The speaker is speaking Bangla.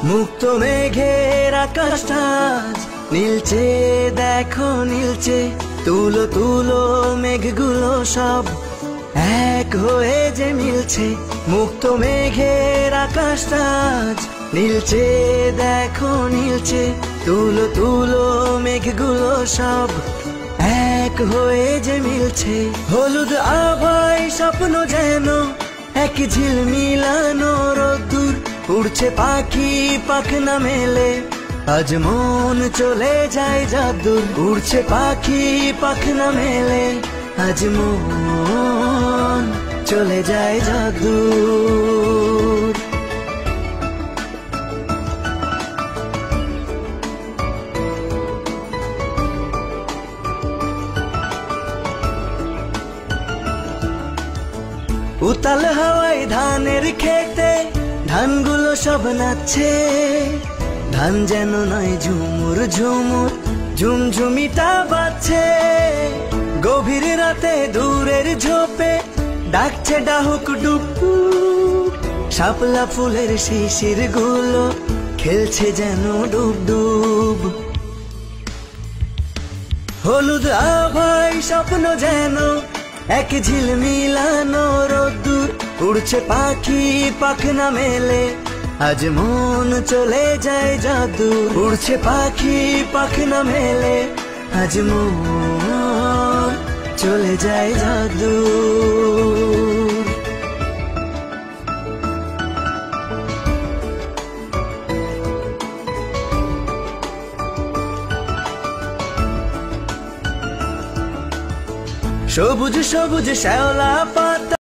মুক্ত মেঘের আকাশটা আজ নীলচে, দেখো নীলচে। তুলো তুলো মেঘগুলো সব এক হয়ে যে মিলছে। মুক্ত মেঘের আকাশটা আজ নীলচে, দেখো নীলচে। তুলো তুলো মেঘগুলো সব এক হয়ে যে মিলছে। হলুদ আভায় স্বপ্ন যেন এক ঝিলমিলানো রোদ্দুর। উড়ছে পাখি পাখনা মেলে, আজ মন চলে যায় যাদুর। উড়ছে পাখি পাখনা মেলে, আজ মন চলে যায় যাদুর। উতাল হাওয়ায় ধানের খেতে ধানগুলো সব নাচছে। ধান যেন নয় ঝুমুর ঝুমুর, ঝুমঝুমিটা বাজছে। গভীর রাতে দূরের ঝোপে ডাকছে ডাহুক ডুকু। শাপলা ফুলের শিশির গুলো খেলছে যেন ডুব ডুব। হলুদ আভায় স্বপ্ন যেন এক ঝিলমিলানো রোদ্দুর। উড়ছে পাখি পাখনা মেলে, আজ মন চলে যায় যাদুর। উড়ছে পাখি পাখনা মেলে, আজ মন চলে যায় যাদুর। সবুজ সবুজ শ্যাওলা পাতা